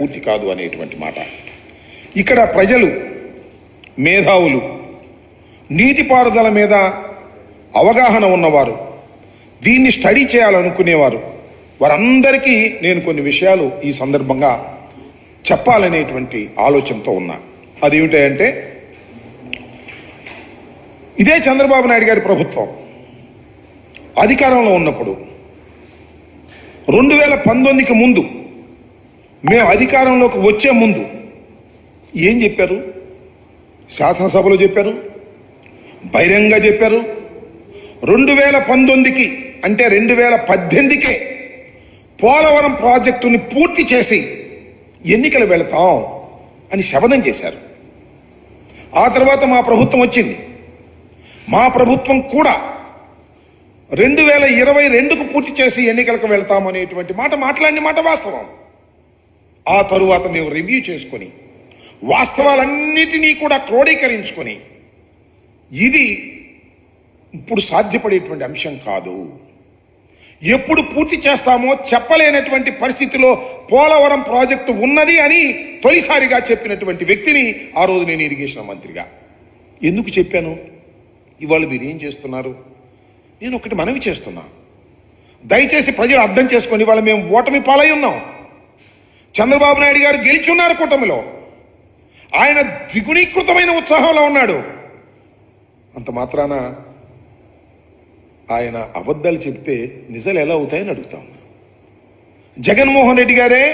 పూర్తి కాదు అనేటువంటి మాట. ఇక్కడ ప్రజలు, మేధావులు, నీటిపారుదల మీద అవగాహన ఉన్నవారు, దీన్ని స్టడీ చేయాలనుకునేవారు, వారందరికీ నేను కొన్ని విషయాలు ఈ సందర్భంగా చెప్పాలనేటువంటి ఆలోచనతో ఉన్నా. అదేమిటంటే, ఇదే చంద్రబాబు నాయుడు గారి ప్రభుత్వం అధికారంలో ఉన్నప్పుడు 2019కి ముందు, మేము అధికారంలోకి వచ్చే ముందు ఏం చెప్పారు? శాసనసభలో చెప్పారు, బహిరంగంగా చెప్పారు. 2019కి అంటే 2018కే పోలవరం ప్రాజెక్టుని పూర్తి చేసి ఎన్నికలు వెళతాం అని శపథం చేశారు. ఆ తర్వాత మా ప్రభుత్వం వచ్చింది. మా ప్రభుత్వం కూడా 2022కు పూర్తి చేసి ఎన్నికలకు వెళ్తామనేటువంటి మాట మాట్లాడిన మాట వాస్తవం. ఆ తరువాత మేము రివ్యూ చేసుకొని వాస్తవాలన్నిటినీ కూడా క్రోడీకరించుకొని, ఇది ఇప్పుడు సాధ్యపడేటువంటి అంశం కాదు, ఎప్పుడు పూర్తి చేస్తామో చెప్పలేనటువంటి పరిస్థితిలో పోలవరం ప్రాజెక్టు ఉన్నది అని తొలిసారిగా చెప్పినటువంటి వ్యక్తిని ఆ రోజు నేను ఇరిగేషన్ మంత్రిగా. ఎందుకు చెప్పాను? ఇవాళ మీరు ఏం చేస్తున్నారు? నేను ఒకటి మనవి చేస్తున్నా, దయచేసి ప్రజలు అర్థం చేసుకొని, ఇవాళ మేము ఓటమి పాలై ఉన్నాం. చంద్రబాబు నాయుడు గారు గెలిచున్నారు కూటమిలో, ఆయన ద్విగుణీకృతమైన ఉత్సాహంలో ఉన్నాడు. అంత మాత్రాన ఆయన అబద్ధాలు చెప్తే నిజాలు ఎలా అవుతాయని అడుగుతాం. జగన్మోహన్ రెడ్డి గారే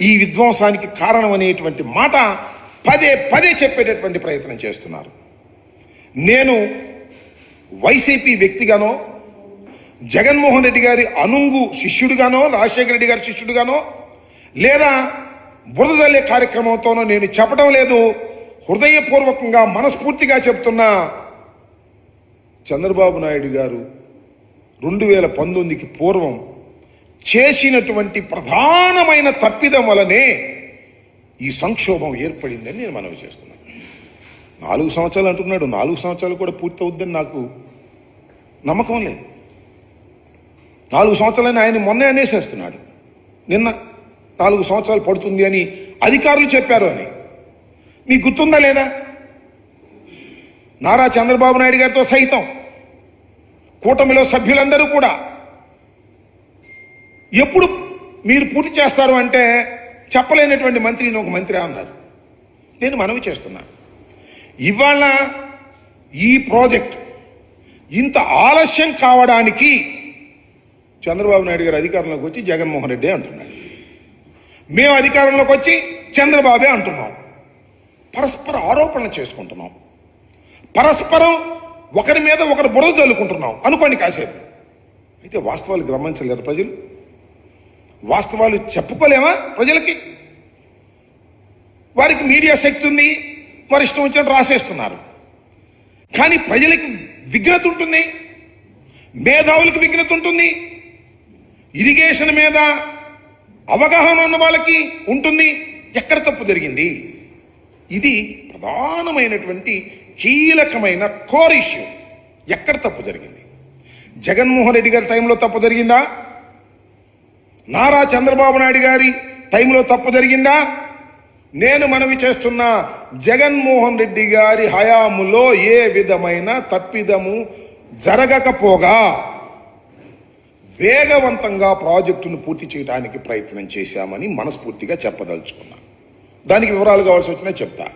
ఈ విధ్వంసానికి కారణం అనేటువంటి మాట పదే పదే చెప్పేటటువంటి ప్రయత్నం చేస్తున్నారు. నేను వైసీపీ వ్యక్తిగానో, జగన్మోహన్ రెడ్డి గారి అనుంగు శిష్యుడిగానో, రాజశేఖర రెడ్డి గారి శిష్యుడిగానో, లేదా బురద జల్లే కార్యక్రమంతోనో నేను చెప్పడం లేదు. హృదయపూర్వకంగా మనస్ఫూర్తిగా చెప్తున్నా, చంద్రబాబు నాయుడు గారు 2019కి పూర్వం చేసినటువంటి ప్రధానమైన తప్పిదం వలనే ఈ సంక్షోభం ఏర్పడిందని నేను మనవి చేస్తున్నాను. 4 సంవత్సరాలు అంటున్నాడు, 4 సంవత్సరాలు కూడా పూర్తి అవుద్దని నాకు నమ్మకం లేదు. 4 సంవత్సరాలని ఆయన మొన్నే అనేసేస్తున్నాడు. నిన్న 4 సంవత్సరాలు పడుతుంది అని అధికారులు చెప్పారు అని మీకు గుర్తుందా లేదా? నారా చంద్రబాబు నాయుడు గారితో సైతం కూటమిలో సభ్యులందరూ కూడా ఎప్పుడు మీరు పూర్తి చేస్తారు అంటే చెప్పలేనటువంటి మంత్రిని ఒక మంత్రి అన్నారు. నేను మనవి చేస్తున్నా, ఇవాళ ఈ ప్రాజెక్ట్ ఇంత ఆలస్యం కావడానికి చంద్రబాబు నాయుడు గారు అధికారంలోకి వచ్చి జగన్మోహన్ రెడ్డి అంటున్నాడు, మేము అధికారంలోకి వచ్చి చంద్రబాబే అంటున్నాం. పరస్పర ఆరోపణలు చేసుకుంటున్నాం, పరస్పరం ఒకరి మీద ఒకరు బురద జల్లుకుంటున్నాం అనుకోండి కాసేపు. అయితే వాస్తవాలు గమనించలేరు ప్రజలు? వాస్తవాలు చెప్పుకోలేమా ప్రజలకి? వారికి మీడియా శక్తి ఉంది, వారి ఇష్టం వచ్చినట్టు రాసేస్తున్నారు. కానీ ప్రజలకి విఘ్నత ఉంటుంది, మేధావులకు విఘ్నత ఉంటుంది, ఇరిగేషన్ మీద అవగాహన ఉన్న వాళ్ళకి ఉంటుంది. ఎక్కడ తప్పు జరిగింది? ఇది ప్రధానమైనటువంటి కీలకమైన కోర్ ఇష్యూ. ఎక్కడ తప్పు జరిగింది? జగన్మోహన్ రెడ్డి గారి టైంలో తప్పు జరిగిందా? నారా చంద్రబాబు నాయుడు గారి టైంలో తప్పు జరిగిందా? నేను మనవి చేస్తున్న, జగన్మోహన్ రెడ్డి గారి హయాములో ఏ విధమైన తప్పిదము జరగకపోగా వేగవంతంగా ప్రాజెక్టును పూర్తి చేయడానికి ప్రయత్నం చేశామని మనస్ఫూర్తిగా చెప్పదలుచుకున్నా. దానికి వివరాలు కావాల్సి వచ్చినా చెప్తా.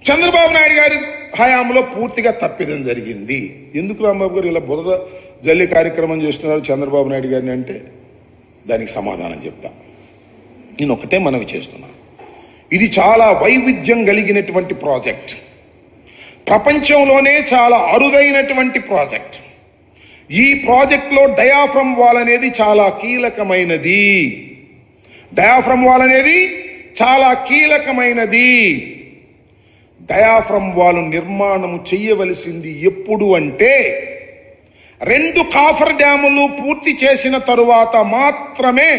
చంద్రబాబు నాయుడు గారి హయాంలో పూర్తిగా తప్పిదం జరిగింది. ఎందుకు రాంబాబు గారు ఇలా బురద జల్లి కార్యక్రమం చేస్తున్నారు చంద్రబాబు నాయుడు గారిని అంటే దానికి సమాధానం చెప్తా. నేను ఒకటే మనవి చేస్తున్నా, ఇది చాలా వైవిధ్యం కలిగినటువంటి ప్రాజెక్ట్, ప్రపంచంలోనే చాలా అరుదైనటువంటి ప్రాజెక్ట్. ఈ ప్రాజెక్ట్లో డయాఫ్రమ్ వాల్ అనేది చాలా కీలకమైనది. డయాఫ్రమ్ వాల్ అనేది చాలా కీలకమైనది. డయాఫ్రమ్ వాల్ నిర్మాణం చేయవలసింది ఎప్పుడు అంటే 2 కాఫర్ డ్యాములు పూర్తి చేసిన తరువాత మాత్రమే.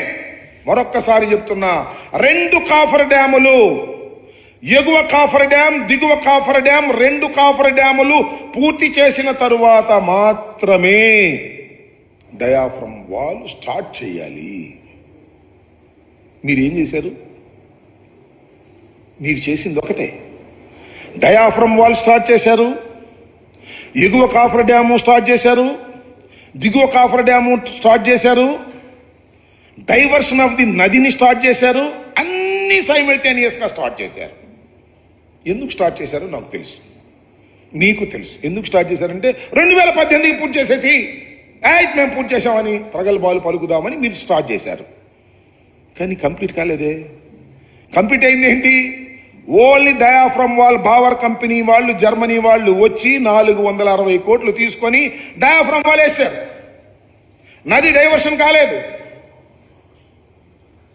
మరొక్కసారి చెప్తున్నా, 2 కాఫర్ డ్యాములు, ఎగువ కాఫర్ డ్యామ్, దిగువ కాఫర్ డ్యామ్, 2 కాఫర్ డ్యాములు పూర్తి చేసిన తరువాత మాత్రమే డయాఫ్రమ్ వాల్ స్టార్ట్ చేయాలి. మీరేం చేశారు? మీరు చేసింది ఒకటే, డయాఫ్రమ్ వాల్ స్టార్ట్ చేశారు, ఎగువ కాఫర్ డ్యాము స్టార్ట్ చేశారు, దిగువ కాఫర్ డ్యాము స్టార్ట్ చేశారు, డైవర్షన్ ఆఫ్ ది నదిని స్టార్ట్ చేశారు, అన్ని సైమల్టేనియస్గా స్టార్ట్ చేశారు. ఎందుకు స్టార్ట్ చేశారో నాకు తెలుసు, మీకు తెలుసు. ఎందుకు స్టార్ట్ చేశారంటే 2018కి పూర్తి చేసేసి మేము పూర్తి చేసామని ప్రగల్భాలు పలుకుదామని మీరు స్టార్ట్ చేశారు. కానీ కంప్లీట్ కాలేదే. కంప్లీట్ అయింది ఏంటి? Only diaphragm wall Bauer company వాళ్ళు, జర్మనీ వాళ్ళు వచ్చి 460 కోట్లు తీసుకొని డయాఫ్రమ్ వాల్ వేశారు. నది డైవర్షన్ కాలేదు.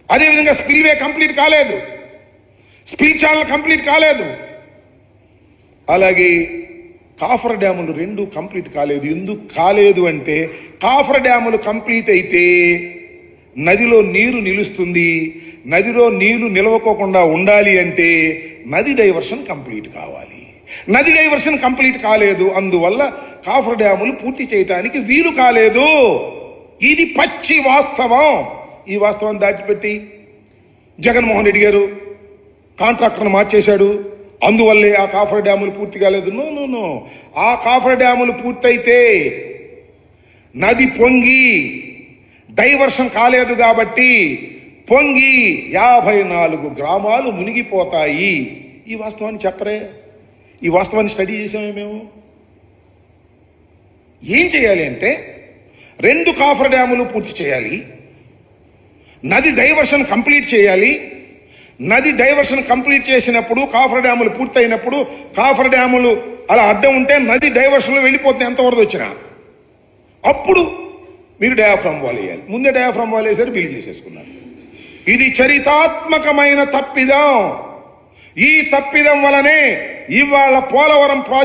అదేవిధంగా స్పిల్వే కంప్లీట్ కాలేదు, స్పిల్ ఛానల్ కంప్లీట్ కాలేదు. అలాగే కాఫర్ డ్యాములు 2 కంప్లీట్ కాలేదు. ఎందుకు కాలేదు అంటే కాఫర్ డ్యాములు కంప్లీట్ అయితే నదిలో నీరు నిలుస్తుంది. నదిలో నీళ్లు నిలవకోకుండా ఉండాలి అంటే నది డైవర్షన్ కంప్లీట్ కావాలి. నది డైవర్షన్ కంప్లీట్ కాలేదు, అందువల్ల కాఫర్ డ్యాములు పూర్తి చేయటానికి వీలు కాలేదు. ఇది పచ్చి వాస్తవం. ఈ వాస్తవాన్ని దాచిపెట్టి జగన్మోహన్ రెడ్డి గారు కాంట్రాక్టర్ను మార్చేశాడు, అందువల్లే ఆ కాఫర్ డ్యాములు పూర్తి కాలేదు. నో, ఆ కాఫర్ డ్యాములు పూర్తయితే నది పొంగి డైవర్షన్ కాలేదు కాబట్టి పొంగి 54 గ్రామాలు మునిగిపోతాయి. ఈ వాస్తవాన్ని చెప్పరే? ఈ వాస్తవాన్ని స్టడీ చేసామే మేము. ఏం చేయాలి అంటే 2 కాఫర్ డ్యాములు పూర్తి చేయాలి, నది డైవర్షన్ కంప్లీట్ చేయాలి. నది డైవర్షన్ కంప్లీట్ చేసినప్పుడు కాఫర్ డ్యాములు పూర్తయినప్పుడు కాఫర్ డ్యాములు అలా అడ్డం ఉంటే నది డైవర్షన్లో వెళ్ళిపోతుంది ఎంత వరద వచ్చినా. అప్పుడు మీరు డయాఫ్రమ్ వాల్ వేయాలి. ముందే డయాఫ్రమ్ వాల్ వేసారు, బిల్లు చేసేసుకున్నారు. ఇది చరితాత్మకమైన తప్పిదం. ఈ తప్పిదం వలనే ఇవాళ పోలవరం ప్రాజెక్టు